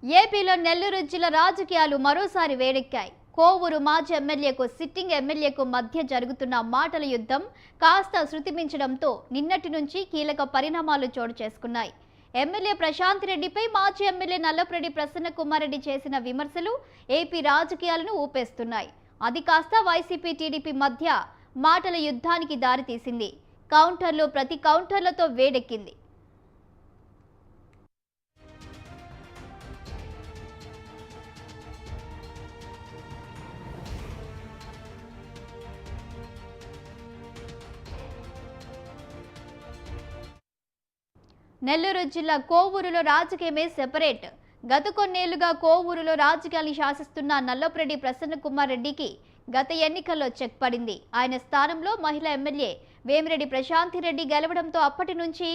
ఏపీలో నెల్లూరు జిల్లా రాజకీయాలు మరోసారి వేడెక్కాయి. కోవూరు మాజీ ఎమ్మెల్యేకు సిట్టింగ్ ఎమ్మెల్యేకు మధ్య జరుగుతున్న మాటల యుద్ధం కాస్త శృతిమించడంతో నిన్నటి నుంచి కీలక పరిణామాలు చోటు చేసుకున్నాయి. ఎమ్మెల్యే ప్రశాంత్ రెడ్డిపై మాజీ ఎమ్మెల్యే నల్లపురెడ్డి ప్రసన్న కుమార్ రెడ్డి చేసిన విమర్శలు ఏపీ రాజకీయాలను ఊపేస్తున్నాయి. అది కాస్త వైసీపీ టీడీపీ మధ్య మాటల యుద్ధానికి దారితీసింది. కౌంటర్లు ప్రతి కౌంటర్లతో వేడెక్కింది. నెల్లూరు జిల్లా కోవూరులో రాజకీయమే సెపరేట్. గత కొన్నేళ్లుగా కోవూరులో రాజకీయాలు శాసిస్తున్న నల్లపురెడ్డి ప్రసన్న కుమార్ రెడ్డికి గత ఎన్నికల్లో చెక్ పడింది. ఆయన స్థానంలో మహిళా ఎమ్మెల్యే వేమిరెడ్డి ప్రశాంతి రెడ్డి గెలవడంతో అప్పటి నుంచి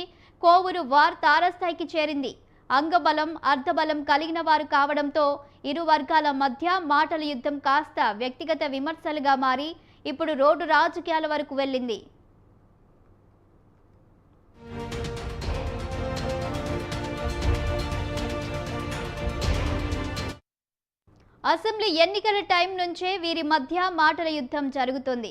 కోవూరు వార్ తారస్థాయికి చేరింది. అంగబలం అర్ధబలం కలిగిన వారు కావడంతో ఇరు వర్గాల మధ్య మాటల యుద్ధం కాస్త వ్యక్తిగత విమర్శలుగా మారి ఇప్పుడు రోడ్డు రాజకీయాల వరకు వెళ్ళింది. అసెంబ్లీ ఎన్నికల టైం నుంచే వీరి మధ్య మాటల యుద్ధం జరుగుతుంది.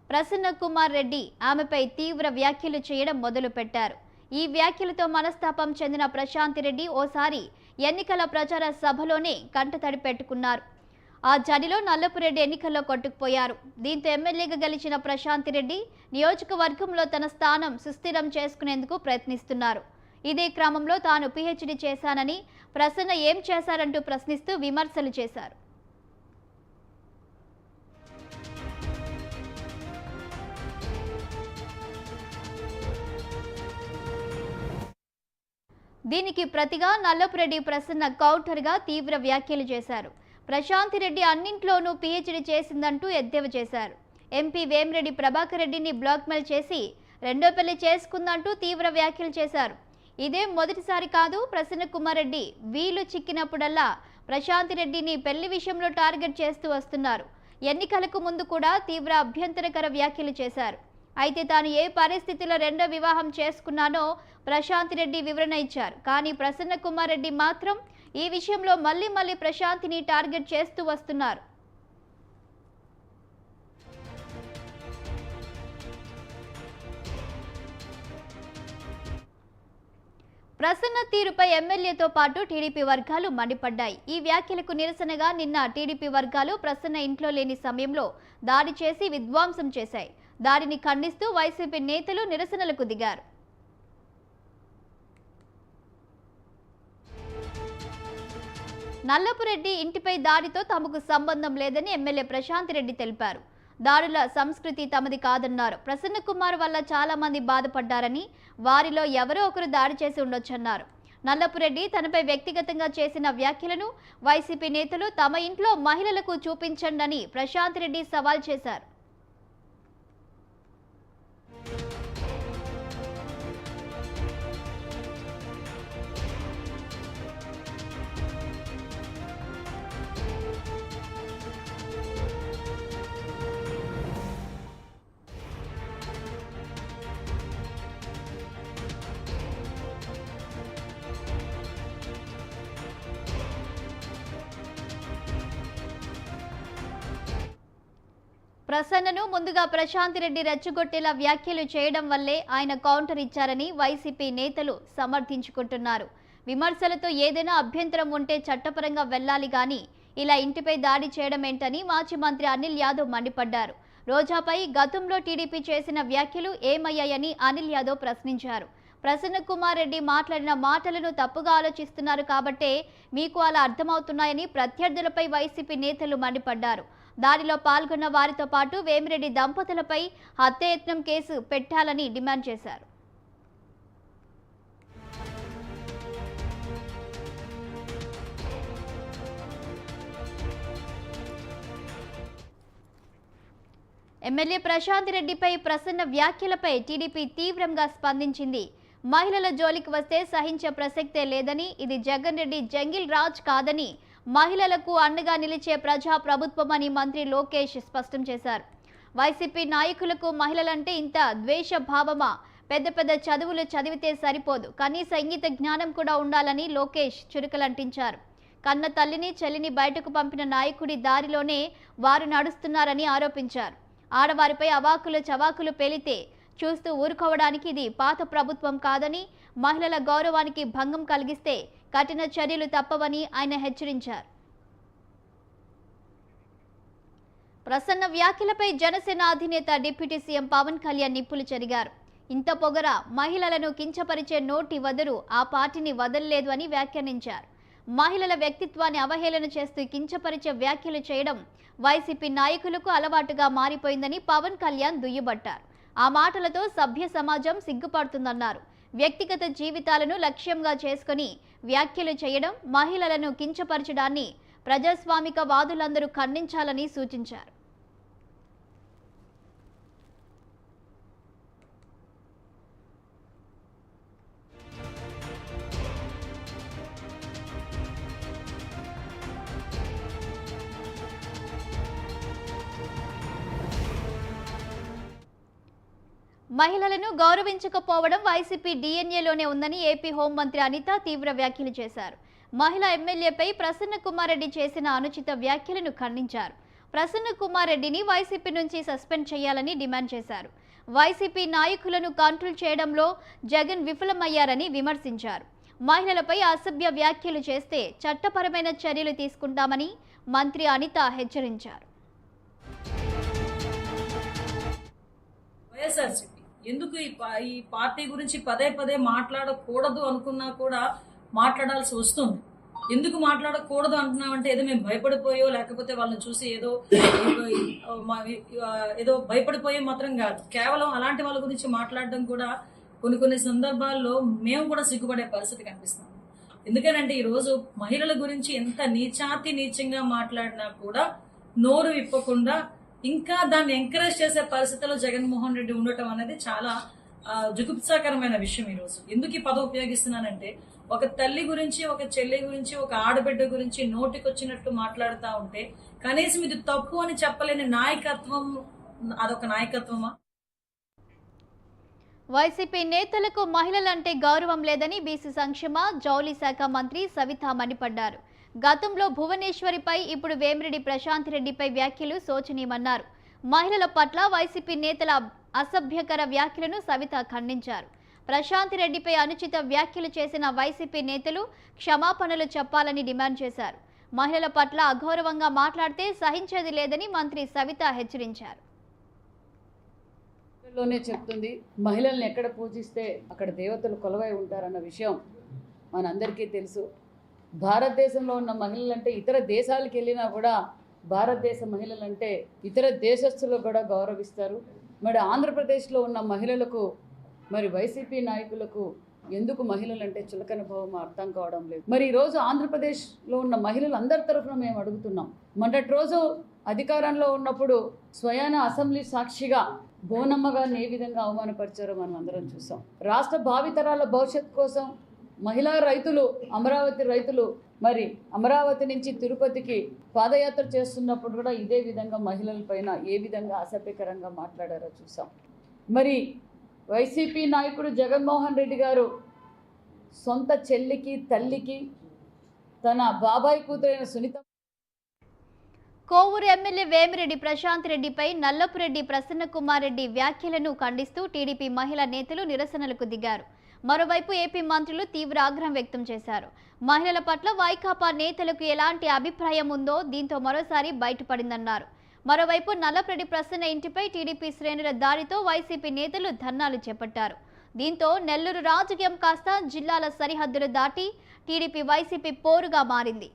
ప్రసన్న కుమార్ రెడ్డి ఆమెపై తీవ్ర వ్యాఖ్యలు చేయడం మొదలుపెట్టారు. ఈ వ్యాఖ్యలతో మనస్తాపం చెందిన ప్రశాంత్ రెడ్డి ఓసారి ఎన్నికల ప్రచార సభలోనే కంటతడి పెట్టుకున్నారు. ఆ జడిలో నల్లపురెడ్డి ఎన్నికల్లో కొట్టుకుపోయారు. దీంతో ఎమ్మెల్యేగా గెలిచిన ప్రశాంత్ రెడ్డి నియోజకవర్గంలో తన స్థానం సుస్థిరం చేసుకునేందుకు ప్రయత్నిస్తున్నారు. ఇదే క్రమంలో తాను పీహెచ్డీ చేశానని, ప్రసన్న ఏం చేశారంటూ ప్రశ్నిస్తూ విమర్శలు చేశారు. దీనికి ప్రతిగా నల్లపురెడ్డి ప్రసన్న కౌంటర్గా తీవ్ర వ్యాఖ్యలు చేశారు. ప్రశాంత్ రెడ్డి అన్నింట్లోనూ పీహెచ్డీ చేసిందంటూ ఎద్దేవా చేశారు. ఎంపీ వేమిరెడ్డి ప్రభాకర్ రెడ్డిని బ్లాక్మెయిల్ చేసి రెండో పెళ్లి చేసుకుందంటూ తీవ్ర వ్యాఖ్యలు చేశారు. ఇదే మొదటిసారి కాదు. ప్రసన్న కుమార్ రెడ్డి వీలు చిక్కినప్పుడల్లా ప్రశాంత్ రెడ్డిని పెళ్లి విషయంలో టార్గెట్ చేస్తూ వస్తున్నారు. ఎన్నికలకు ముందు కూడా తీవ్ర అభ్యంతరకర వ్యాఖ్యలు చేశారు. అయితే తాను ఏ పరిస్థితిలో రెండో వివాహం చేసుకున్నానో ప్రశాంత్ రెడ్డి వివరణ ఇచ్చారు. కానీ ప్రసన్న కుమార్ రెడ్డి మాత్రం ఈ విషయంలో మళ్ళీ ప్రశాంత్ని టార్గెట్ చేస్తూ వస్తున్నారు. ప్రసన్న తీరుపై ఎమ్మెల్యేతో పాటు టీడీపీ వర్గాలు మండిపడ్డాయి. ఈ వ్యాఖ్యలకు నిరసనగా నిన్న టీడీపీ వర్గాలు ప్రసన్న ఇంట్లో లేని సమయంలో దాడి చేసి విధ్వంసం చేశాయి. దాడిని ఖండిస్తూ వైసీపీ నేతలు నిరసనలకు దిగారు. నల్లపురెడ్డి ఇంటిపై దాడితో తమకు సంబంధం లేదని ఎమ్మెల్యే ప్రశాంత్ రెడ్డి తెలిపారు. దాడుల సంస్కృతి తమది కాదన్నారు. ప్రసన్న కుమార్ వల్ల చాలా మంది బాధపడ్డారని, వారిలో ఎవరో ఒకరు దాడి చేసి ఉండొచ్చన్నారు. నల్లపురెడ్డి తనపై వ్యక్తిగతంగా చేసిన వ్యాఖ్యలను వైసీపీ నేతలు తమ ఇంట్లో మహిళలకు చూపించండని ప్రశాంత్ రెడ్డి సవాల్ చేశారు. ప్రసన్నను ముందుగా ప్రశాంత్ రెడ్డి రెచ్చగొట్టేలా వ్యాఖ్యలు చేయడం వల్లే ఆయన కౌంటర్ ఇచ్చారని వైసీపీ నేతలు సమర్థించుకుంటున్నారు. విమర్శలతో ఏదైనా అభ్యంతరం ఉంటే చట్టపరంగా వెళ్లాలి గాని ఇలా ఇంటిపై దాడి చేయడం ఏంటని మాజీ మంత్రి అనిల్ యాదవ్ మండిపడ్డారు. రోజాపై గతంలో టీడీపీ చేసిన వ్యాఖ్యలు ఏమయ్యాయని అనిల్ యాదవ్ ప్రశ్నించారు. ప్రసన్న కుమార్ రెడ్డి మాట్లాడిన మాటలను తప్పుగా ఆలోచిస్తున్నారు కాబట్టే మీకు అలా అర్థమవుతున్నాయని ప్రత్యర్థులపై వైసీపీ నేతలు మండిపడ్డారు. దాడిలో పాల్గొన్న వారితో పాటు వేమిరెడ్డి దంపతులపై హత్యాయత్నం కేసు పెట్టాలని డిమాండ్ చేశారు. ఎమ్మెల్యే ప్రశాంత్ రెడ్డిపై ప్రసన్న వ్యాఖ్యలపై టీడీపీ తీవ్రంగా స్పందించింది. మహిళల జోలికి వస్తే సహించే ప్రసక్తే లేదని, ఇది జగన్ రెడ్డి జంగిల్ రాజ్ కాదని, మహిళలకు అండగా నిలిచే ప్రజా ప్రభుత్వమని మంత్రి లోకేష్ స్పష్టం చేశారు. వైసీపీ నాయకులకు మహిళలంటే ఇంత ద్వేష భావమా? పెద్ద పెద్ద చదువులు చదివితే సరిపోదు, కనీస ఇంగిత జ్ఞానం కూడా ఉండాలని లోకేష్ చురుకలంటించారు. కన్న తల్లిని చెల్లిని బయటకు పంపిన నాయకుడి దారిలోనే వారు నడుస్తున్నారని ఆరోపించారు. ఆడవారిపై అవాకులు చవాకులు పేలితే చూస్తూ ఊరుకోవడానికి ఇది పాత ప్రభుత్వం కాదని, మహిళల గౌరవానికి భంగం కలిగిస్తే కఠిన చర్యలు తప్పవని ఆయన హెచ్చరించారు. ప్రసన్న వ్యాఖ్యలపై జనసేన అధినేత డిప్యూటీ సీఎం పవన్ కళ్యాణ్ నిప్పులు చెరిగారు. ఇంత పొగర మహిళలను కించపరిచే నోటి వదరు ఆ పార్టీని వదలలేదు అని వ్యాఖ్యానించారు. మహిళల వ్యక్తిత్వాన్ని అవహేళన చేస్తూ కించపరిచే వ్యాఖ్యలు చేయడం వైసీపీ నాయకులకు అలవాటుగా మారిపోయిందని పవన్ కళ్యాణ్ దుయ్యబట్టారు. ఆ మాటలతో సభ్య సమాజం సిగ్గుపడుతుందన్నారు. వ్యక్తిగత జీవితాలను లక్ష్యంగా చేసుకుని వ్యాఖ్యలు చేయడం, మహిళలను కించపరచడాన్ని ప్రజాస్వామిక వాదులందరూ ఖండించాలని సూచించారు. మహిళలను గౌరవించకపోవడం వైసీపీ డిఎన్ఏలోనే ఉందని ఏపీ హోంమంత్రి అనిత తీవ్ర వ్యాఖ్యలు చేశారు. మహిళా ఎమ్మెల్యేపై ప్రసన్న కుమార్ రెడ్డి చేసిన అనుచిత వ్యాఖ్యలను ఖండించారు. ప్రసన్న కుమార్ రెడ్డిని వైసీపీ నుంచి సస్పెండ్ చేయాలని డిమాండ్ చేశారు. వైసీపీ నాయకులను కంట్రోల్ చేయడంలో జగన్ విఫలమయ్యారని విమర్శించారు. మహిళలపై అసభ్య వ్యాఖ్యలు చేస్తే చట్టపరమైన చర్యలు తీసుకుంటామని మంత్రి అనిత హెచ్చరించారు. ఎందుకు ఈ పార్టీ గురించి పదే పదే మాట్లాడకూడదు అనుకున్నా కూడా మాట్లాడాల్సి వస్తుంది. ఎందుకు మాట్లాడకూడదు అంటున్నామంటే ఏదో మేము భయపడిపోయో లేకపోతే వాళ్ళని చూసి ఏదో భయపడిపోయే మాత్రం కాదు. కేవలం అలాంటి వాళ్ళ గురించి మాట్లాడడం కూడా కొన్ని సందర్భాల్లో మేము కూడా సిగ్గుపడే పరిస్థితి కనిపిస్తాం. ఎందుకనంటే ఈరోజు మహిళల గురించి ఎంత నీచంగా మాట్లాడినా కూడా నోరు విప్పకుండా ఇంకా దాన్ని ఎంకరేజ్ చేసే పరిస్థితిలో జగన్మోహన్ రెడ్డి ఉండటం అనేది చాలా జుగుప్సాకరమైన విషయం. ఈరోజు ఎందుకు ఈ పదం ఉపయోగిస్తున్నానంటే, ఒక తల్లి గురించి, ఒక చెల్లి గురించి, ఒక ఆడబిడ్డ గురించి నోటికొచ్చినట్టు మాట్లాడుతూ ఉంటే కనీసం ఇది తప్పు అని చెప్పలేని నాయకత్వం, అదొక నాయకత్వమా? వైసీపీ నేతలకు మహిళలంటే గౌరవం లేదని బీసీ సంక్షేమ జౌళి శాఖ మంత్రి సవిత మండిపడ్డారు. గతంలో భువనేశ్వరిపై, ఇప్పుడు వేమిరెడ్డి ప్రశాంత్ రెడ్డిపై వ్యాఖ్యలు శోచనీయమన్నారు. మహిళల పట్ల వైసీపీ నేతల అసభ్యకర వ్యాఖ్యలను సవిత ఖండించారు. ప్రశాంత్ రెడ్డిపై అనుచిత వ్యాఖ్యలు చేసిన వైసీపీ నేతలు క్షమాపణలు చెప్పాలని డిమాండ్ చేశారు. మహిళల పట్ల అగౌరవంగా మాట్లాడితే సహించేది లేదని మంత్రి సవిత హెచ్చరించారు. చెప్తుంది, మహిళల్ని ఎక్కడ పూజిస్తే అక్కడ దేవతలు కొలువై ఉంటారన్న విషయం మనందరికీ తెలుసు. భారతదేశంలో ఉన్న మహిళలంటే ఇతర దేశాలకు వెళ్ళినా కూడా భారతదేశ మహిళలంటే ఇతర దేశస్తులు కూడా గౌరవిస్తారు. మరి ఆంధ్రప్రదేశ్లో ఉన్న మహిళలకు, మరి వైసీపీ నాయకులకు ఎందుకు మహిళలంటే చులకన భావం అర్థం కావడం లేదు. మరి ఈరోజు ఆంధ్రప్రదేశ్లో ఉన్న మహిళలు అందరి తరఫున మేము అడుగుతున్నాం. మొన్నటి రోజు అధికారంలో ఉన్నప్పుడు స్వయాన అసెంబ్లీ సాక్షిగా బోనమ్మ గారిని ఏ విధంగా అవమానపరిచారో మనం అందరం చూసాం. రాష్ట్ర భావితరాల భవిష్యత్తు కోసం మహిళా రైతులు, అమరావతి రైతులు మరి అమరావతి నుంచి తిరుపతికి పాదయాత్ర చేస్తున్నప్పుడు కూడా ఇదే విధంగా మహిళలపైన ఏ విధంగా అసభ్యకరంగా మాట్లాడారో చూసాం. మరి వైసీపీ నాయకుడు జగన్మోహన్ రెడ్డి గారు సొంత చెల్లికి, తల్లికి, తన బాబాయ్ కూతురైన సునీత కోవూరు ఎమ్మెల్యే వేమిరెడ్డి ప్రశాంత్ రెడ్డిపై నల్లపురెడ్డి ప్రసన్న కుమార్ రెడ్డి వ్యాఖ్యలను ఖండిస్తూ టీడీపీ మహిళా నేతలు నిరసనలకు దిగారు. మరోవైపు ఏపీ మంత్రులు తీవ్ర ఆగ్రహం వ్యక్తం చేశారు. మహిళల పట్ల వైకాపా నేతలకు ఎలాంటి అభిప్రాయం ఉందో దీంతో మరోసారి బయటపడిందన్నారు. మరోవైపు నల్లపురెడ్డి ప్రసన్న ఇంటిపై టీడీపీ శ్రేణుల దాడితో వైసీపీ నేతలు ధర్నాలు చేపట్టారు. దీంతో నెల్లూరు రాజకీయం కాస్త జిల్లాల సరిహద్దులు దాటి టీడీపీ వైసీపీ పోరుగా మారింది.